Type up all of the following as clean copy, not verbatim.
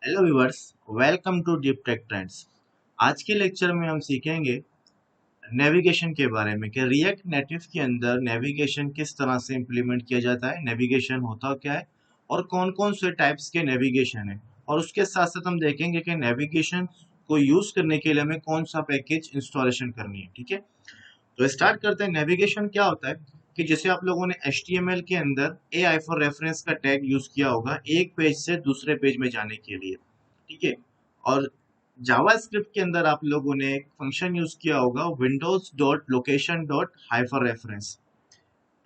Hello viewers, welcome to deep tech trends. आज के lecture में हम सीखेंगे नेविगेशन के बारे में कि रिएक्ट नेटिव के अंदर नेविगेशन किस तरह से इम्प्लीमेंट किया जाता है, नेविगेशन होता क्या है और कौन कौन से टाइप्स के नेविगेशन है। और उसके साथ साथ हम देखेंगे कि नेविगेशन को यूज करने के लिए हमें कौन सा पैकेज इंस्टॉलेशन करनी है। ठीक है, तो स्टार्ट करते हैं। नेविगेशन क्या होता है कि जैसे आप लोगों ने HTML के अंदर AI फॉर रेफरेंस का टैग यूज किया होगा एक पेज से दूसरे पेज में जाने के लिए। ठीक है, और जावास्क्रिप्ट के अंदर आप लोगों ने एक फंक्शन यूज किया होगा Windows dot location dot hyper reference.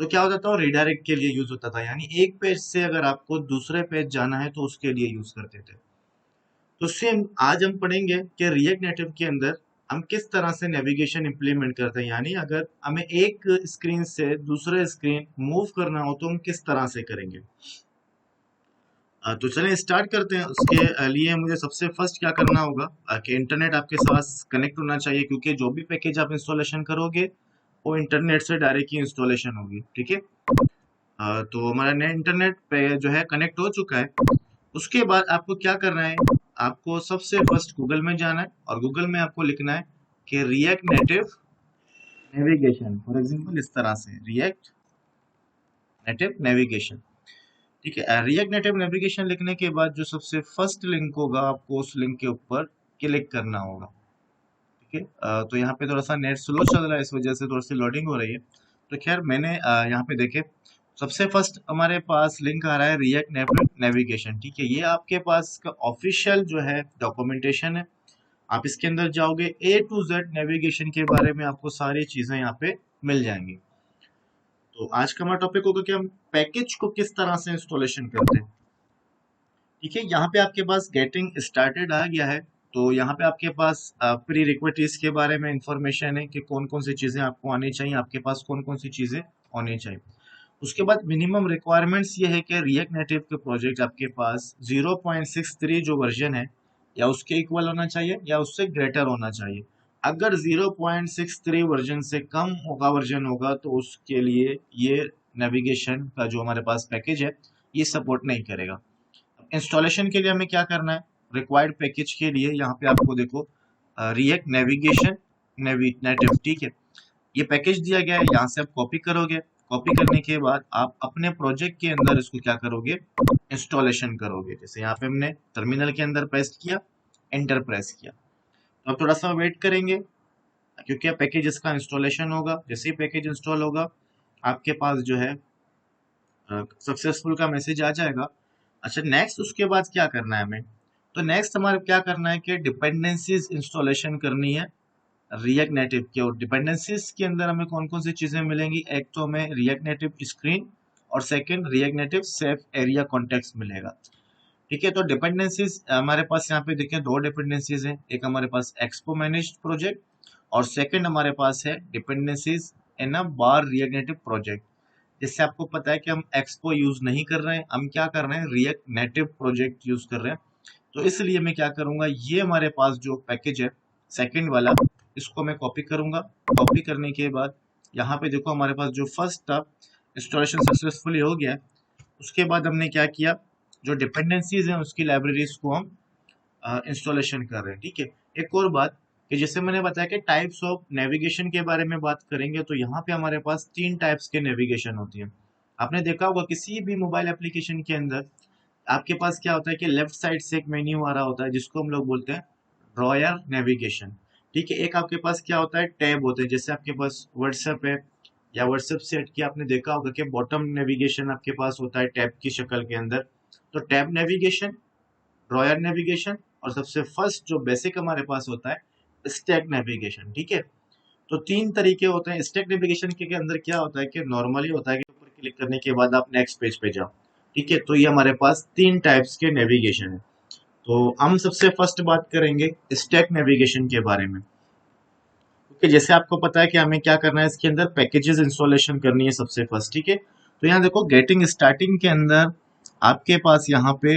तो क्या होता था, रिडायरेक्ट के लिए यूज होता था, यानी एक पेज से अगर आपको दूसरे पेज जाना है तो उसके लिए यूज करते थे। तो सेम आज हम पढ़ेंगे कि रिएक्ट नेटिव के अंदर हम किस तरह से नेविगेशन इंप्लीमेंट करते हैं, यानी अगर हमें एक स्क्रीन से दूसरे स्क्रीन मूव करना हो तो हम किस तरह से करेंगे। तो चलें स्टार्ट करते हैं। उसके लिए मुझे सबसे फर्स्ट क्या करना होगा कि इंटरनेट आपके साथ कनेक्ट होना चाहिए, क्योंकि जो भी पैकेज आप इंस्टॉलेशन करोगे वो इंटरनेट से डायरेक्ट ही इंस्टॉलेशन होगी। ठीक है, तो हमारा नेट इंटरनेट पे जो है कनेक्ट हो चुका है। उसके बाद आपको क्या करना है, आपको सबसे फर्स्ट गूगल में जाना है और गूगल में आपको लिखना है कि react native navigation, for example इस तरह से रिएक्ट नेटिव नेविगेशन। ठीक है, रिएक्ट नेटिव नेविगेशन लिखने के बाद जो सबसे फर्स्ट लिंक होगा आपको उस लिंक के ऊपर क्लिक करना होगा। ठीक है, तो यहाँ पे थोड़ा सा नेट स्लो चल रहा है, इस वजह से थोड़ी सी लोडिंग हो रही है। तो खैर मैंने यहाँ पे देखे सबसे फर्स्ट हमारे पास लिंक आ रहा है रिएक्ट नेविगेशन। ठीक है, ये आपके पास का ऑफिशियल जो है डॉक्यूमेंटेशन है। आप इसके अंदर जाओगे A to Z नेविगेशन के बारे में आपको सारी चीजें यहाँ पे मिल जाएंगी। तो आज का हमारा टॉपिक होगा कि हम पैकेज को किस तरह से इंस्टॉलेशन करते हैं। ठीक है, यहाँ पे आपके पास गेटिंग स्टार्टेड आ गया है। तो यहाँ पे आपके पास प्री रिक्विजिट्स के बारे में इंफॉर्मेशन है कि कौन कौन सी चीजें आपको आनी चाहिए, आपके पास कौन कौन सी चीजें होनी चाहिए। उसके बाद मिनिमम रिक्वायरमेंट्स ये है कि रिएक्ट नेटिव के प्रोजेक्ट आपके पास 0.63 जो वर्जन है या उसके इक्वल होना चाहिए या उससे ग्रेटर होना चाहिए। अगर 0.63 वर्जन से कम होगा वर्जन होगा तो उसके लिए ये नेविगेशन का जो हमारे पास पैकेज है ये सपोर्ट नहीं करेगा। इंस्टॉलेशन के लिए हमें क्या करना है, रिक्वायर्ड पैकेज के लिए यहाँ पे आपको देखो रिएक्ट नेविगेशन नेटिव। ठीक है, ये पैकेज दिया गया है, यहाँ से आप कॉपी करोगे। कॉपी करने के बाद आप अपने प्रोजेक्ट के अंदर इसको क्या करोगे, इंस्टॉलेशन करोगे। जैसे यहाँ पे हमने टर्मिनल के अंदर पेस्ट किया, एंटर प्रेस किया। तो अब थोड़ा सा वेट करेंगे क्योंकि अब पैकेज इसका इंस्टॉलेशन होगा। जैसे ही पैकेज इंस्टॉल होगा आपके पास जो है सक्सेसफुल का मैसेज आ जाएगा। अच्छा, नेक्स्ट उसके बाद क्या करना है हमें, तो नेक्स्ट हमारे क्या करना है कि डिपेंडेंसीज इंस्टॉलेशन करनी है रिएक्ट नेटिव की। और डिपेंडेंसीज के अंदर हमें कौन कौन सी चीजें मिलेंगी, एक तो हमें रिएक्ट नेटिव स्क्रीन और second react native safe area context मिलेगा। ठीक है, तो डिपेंडेंसीज हमारे पास यहाँ पे देखें दो डिपेंडेंसीज हैं, एक हमारे पास एक्सपो मैनेज्ड प्रोजेक्ट और सेकंड हमारे पास है डिपेंडेंसीज इन अ बार रिएक्ट नेटिव प्रोजेक्ट। जिससे आपको पता है कि हम एक्सपो यूज नहीं कर रहे हैं, हम क्या कर रहे हैं, रिएक्ट नेटिव प्रोजेक्ट यूज कर रहे हैं। तो इसलिए मैं क्या करूंगा, ये हमारे पास जो पैकेज है सेकंड वाला, इसको मैं कॉपी करूंगा। कॉपी करने के बाद यहाँ पे देखो हमारे पास जो फर्स्ट था इंस्टॉलेशन सक्सेसफुली हो गया है। उसके बाद हमने क्या किया, जो डिपेंडेंसीज हैं उसकी लाइब्रेरीज को हम इंस्टॉलेशन कर रहे हैं। ठीक है, एक और बात कि जैसे मैंने बताया कि टाइप्स ऑफ नेविगेशन के बारे में बात करेंगे, तो यहाँ पे हमारे पास 3 टाइप्स के नेविगेशन होती है। आपने देखा होगा किसी भी मोबाइल एप्लीकेशन के अंदर आपके पास क्या होता है कि लेफ्ट साइड से एक मेन्यू आ रहा होता है जिसको हम लोग बोलते हैं ड्रॉयर नेविगेशन। ठीक है, एक आपके पास क्या होता है, टैब होते हैं। जैसे आपके पास व्हाट्सएप है या व्हाट्सएप से हटके आपने देखा होगा कि बॉटम नेविगेशन आपके पास होता है टैब की शक्ल के अंदर। तो टैब नेविगेशन, ड्रॉयर नेविगेशन और सबसे फर्स्ट जो बेसिक हमारे पास होता है स्टैक नेविगेशन। ठीक है, तो 3 तरीके होते हैं। स्टैक नेविगेशन के अंदर क्या होता है कि नॉर्मली होता है कि ऊपर क्लिक करने के बाद आप नेक्स्ट पेज पे जाओ। ठीक है, तो ये हमारे पास 3 टाइप्स के नेविगेशन है। तो हम सबसे फर्स्ट बात करेंगे स्टैक नेविगेशन के बारे में, क्योंकि जैसे आपको पता है कि हमें क्या करना है, इसके अंदर पैकेजेस इंस्टॉलेशन करनी है सबसे फर्स्ट। ठीक है, तो यहाँ देखो गेटिंग स्टार्टिंग के अंदर आपके पास यहाँ पे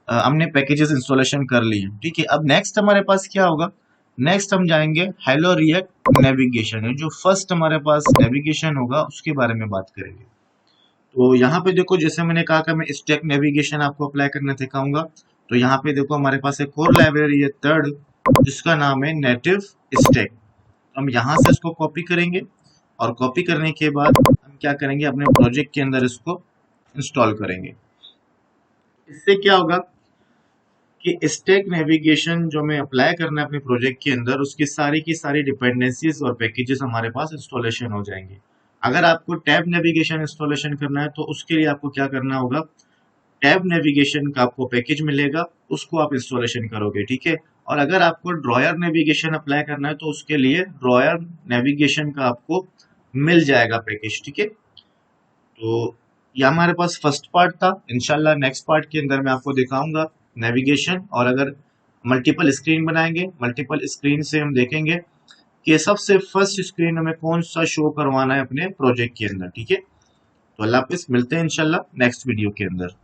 हमने पैकेजेस इंस्टॉलेशन कर लिए हैं। ठीक है, अब नेक्स्ट हमारे पास क्या होगा, नेक्स्ट हम जाएंगे हेलो रिएक्ट नेविगेशन है। जो फर्स्ट हमारे पास नेविगेशन होगा उसके बारे में बात करेंगे। तो यहाँ पे देखो जैसे मैंने कहा कि मैं स्टैक नेविगेशन आपको अप्लाई करना सिखाऊंगा। तो यहाँ पे देखो हमारे पास एक और लाइब्रेरी है थर्ड, जिसका नाम है नेटिव स्टैक। हम यहाँ से इसको कॉपी करेंगे और कॉपी करने के बाद हम क्या करेंगे, अपने प्रोजेक्ट के अंदर इसको इंस्टॉल करेंगे। इससे क्या होगा कि स्टैक नेविगेशन जो हमें अप्लाई करना है अपने प्रोजेक्ट के अंदर, उसकी की सारी डिपेंडेंसीज और पैकेजेस हमारे पास इंस्टॉलेशन हो जाएंगे। अगर आपको टैब नेविगेशन इंस्टॉलेशन करना है तो उसके लिए आपको क्या करना होगा, टैब नेविगेशन का आपको पैकेज मिलेगा, उसको आप इंस्टॉलेशन करोगे, ठीक है। और अगर आपको ड्रॉयर नेविगेशन अप्लाई करना है तो उसके लिए ड्रॉयर नेविगेशन का आपको मिल जाएगा पैकेज, ठीक है। तो ये हमारे पास फर्स्ट पार्ट था। इंशाल्लाह नेक्स्ट पार्ट के अंदर मैं आपको दिखाऊंगा नेविगेशन, और अगर मल्टीपल स्क्रीन बनाएंगे, मल्टीपल स्क्रीन से हम देखेंगे कि सबसे फर्स्ट स्क्रीन हमें कौन सा शो करवाना है अपने प्रोजेक्ट के अंदर, ठीक है। तो अल्लाह हाफिज, मिलते हैं इंशाल्लाह नेक्स्ट वीडियो के अंदर।